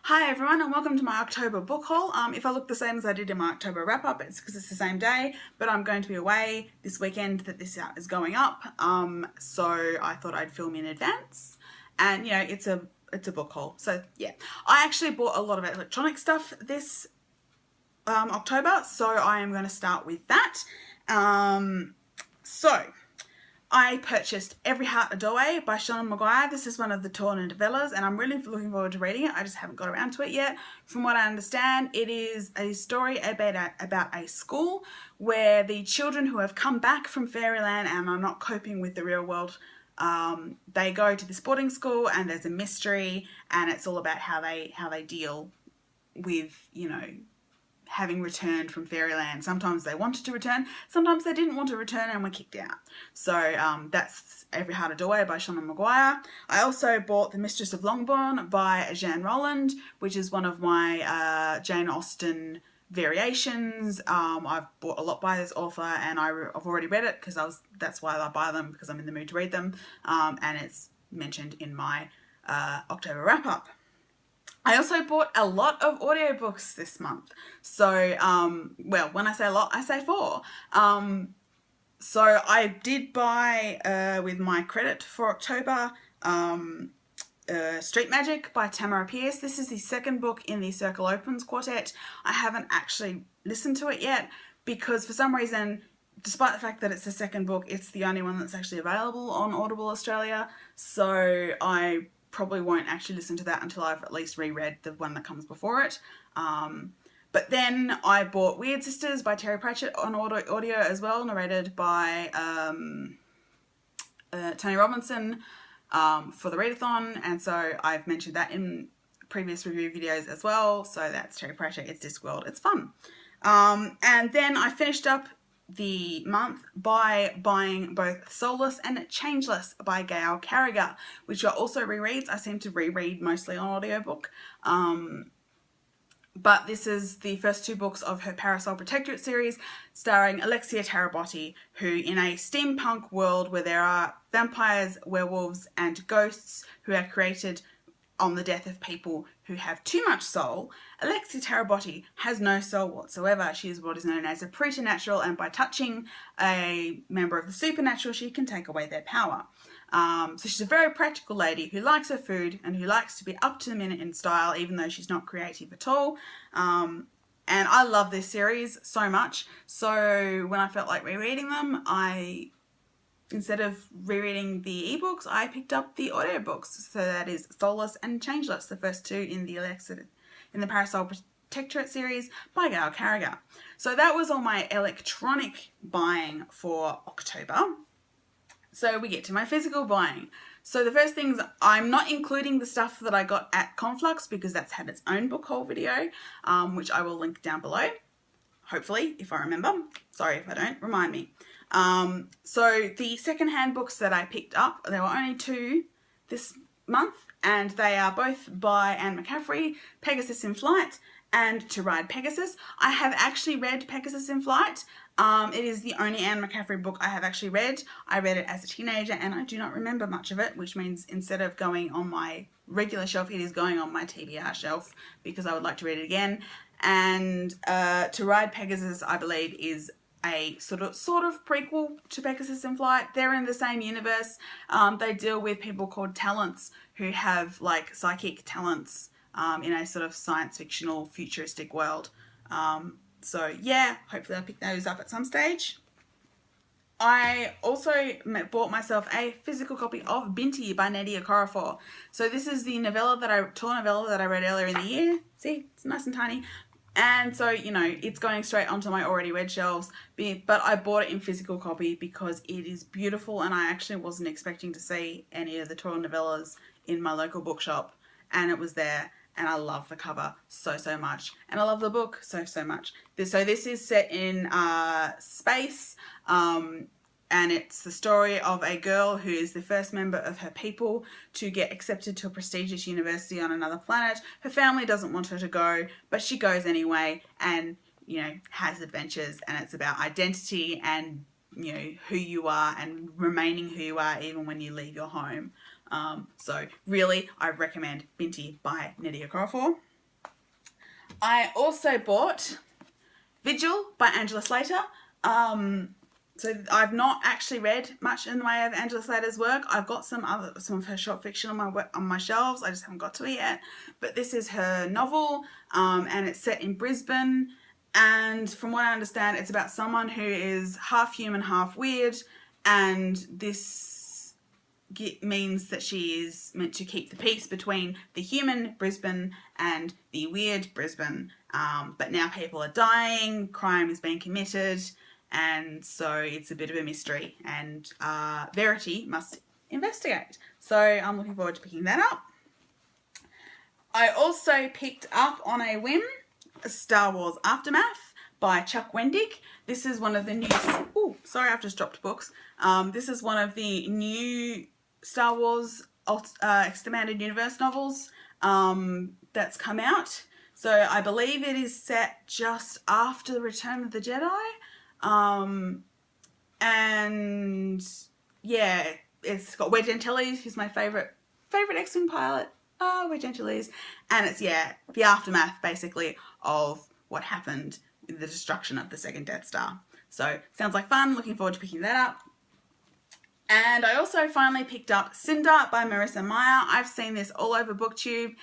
Hi everyone and welcome to my October book haul. If I look the same as I did in my October wrap up, it's because it's the same day, but I'm going to be away this weekend that this is going up, so I thought I'd film in advance, and you know, it's a book haul. So yeah, I actually bought a lot of electronic stuff this October, so I am going to start with that. So I purchased Every Heart a Doorway by McGuire. This is one of the torn novellas, and I'm really looking forward to reading it. I just haven't got around to it yet. From what I understand, it is a story about a school where the children who have come back from fairyland and are not coping with the real world, they go to this boarding school, and there's a mystery, and it's all about how they deal with, you know, having returned from fairyland. Sometimes they wanted to return, sometimes they didn't want to return and were kicked out. So that's Every Heart a Doorway by McGuire. I also bought The Mistress of Longbourn by Jann Rowland, which is one of my Jane Austen variations. I've bought a lot by this author, and I've already read it because that's why I buy them, because I'm in the mood to read them, and it's mentioned in my October wrap up. I also bought a lot of audiobooks this month. So, well, when I say a lot, I say 4. So I did buy, with my credit for October, Street Magic by Tamora. This is the second book in the Circle Opens quartet. I haven't actually listened to it yet because for some reason, despite the fact that it's the second book, it's the only one that's actually available on Audible Australia. So I probably won't actually listen to that until I've at least reread the one that comes before it. But then I bought Weird Sisters by Prattchet on audio as well, narrated by Tony Robinson for the readathon, and so I've mentioned that in previous review videos as well. So that's Prattchet, it's Discworld, it's fun. And then I finished up the month by buying both Soulless and Changeless by Gail Carriger, which are also rereads. I seem to reread mostly on audiobook. But this is the first 2 books of her Parasol Protectorate series, starring Alexia Tarabotti, who in a steampunk world where there are vampires, werewolves and ghosts who are created on the death of people who have too much soul, Alexia Tarabotti has no soul whatsoever. She is what is known as a preternatural, and by touching a member of the supernatural, she can take away their power. So she's a very practical lady who likes her food and who likes to be up to the minute in style, even though she's not creative at all. And I love this series so much. So when I felt like rereading them, instead of rereading the ebooks, I picked up the audiobooks. So that is Soulless and Changeless, the first 2 in the Parasol Protectorate series by Gail Carriger. So that was all my electronic buying for October. So we get to my physical buying. So the first things, I'm not including the stuff that I got at Conflux because that's had its own book haul video, which I will link down below. Hopefully, if I remember. Sorry if I don't, remind me. So the secondhand books that I picked up, there were only 2 this month, and they are both by McCaffrey, Pegasus in Flight and To Ride Pegasus. I have actually read Pegasus in Flight. It is the only Anne McCaffrey book I have actually read. I read it as a teenager and I do not remember much of it, which means instead of going on my regular shelf, it is going on my TBR shelf because I would like to read it again. And To Ride Pegasus, I believe, is a sort of prequel to Pegasus in Flight. They're in the same universe. They deal with people called talents who have like psychic talents in a sort of science fictional futuristic world. So yeah, hopefully I'll pick those up at some stage. I also bought myself a physical copy of Binti by Nnedi Okorafor. So this is the torn novella that I read earlier in the year. See, it's nice and tiny. And so, you know, it's going straight onto my already read shelves, but I bought it in physical copy because it is beautiful, and I actually wasn't expecting to see any of the torn novellas in my local bookshop, and it was there. And I love the cover so much. And I love the book so much. So this is set in space. And it's the story of a girl who is the first member of her people to get accepted to a prestigious university on another planet. Her family doesn't want her to go, but she goes anyway and, you know, has adventures. And it's about identity and, you know, who you are and remaining who you are even when you leave your home. So really, I recommend Binti by Nnedi Okorafor. I also bought Vigil by Angela Slatter. So I've not actually read much in the way of Angela Slatter's work. I've got some of her short fiction on my shelves. I just haven't got to it yet. But this is her novel, and it's set in Brisbane. And from what I understand, it's about someone who is half human, half weird, and this means that she is meant to keep the peace between the human Brisbane and the weird Brisbane. But now people are dying, crime is being committed, and so it's a bit of a mystery, and Verity must investigate. So I'm looking forward to picking that up. I also picked up on a whim Star Wars Aftermath by Chuck Wendig. This is one of the new... Oh, sorry, I've just dropped books. This is one of the new Star Wars Expanded Universe novels that's come out. So I believe it is set just after the Return of the Jedi. And yeah, it's got Wedge Antilles, who's my favourite X-Wing pilot. Wedge Antilles. And it's, yeah, the aftermath, basically, of what happened with the destruction of the second Death Star. So, sounds like fun. Looking forward to picking that up. And I also finally picked up Cinder by Marissa Meyer. I've seen this all over BookTube.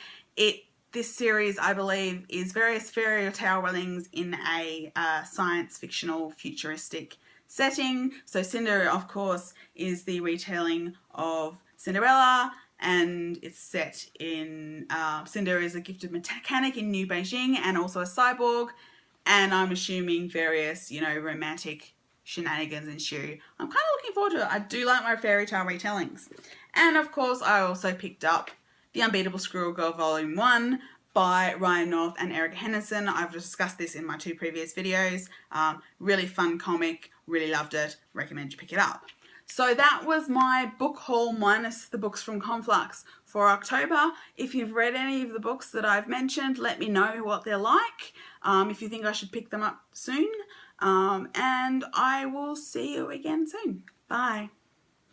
This series, I believe, is various fairy tale runnings in a science fictional futuristic setting. So Cinder, of course, is the retelling of Cinderella, and it's set in... Cinder is a gifted mechanic in New Beijing and also a cyborg, and I'm assuming various, romantic shenanigans ensue. I'm kind of looking forward to it. I do like my fairy tale retellings. And of course, I also picked up The Unbeatable Squirrel Girl Volume 1 by Ryan North and Erica Henderson. I've discussed this in my 2 previous videos. Really fun comic, really loved it, recommend you pick it up. So that was my book haul minus the books from Conflux for October. If you've read any of the books that I've mentioned, let me know what they're like, if you think I should pick them up soon. And I will see you again soon. Bye.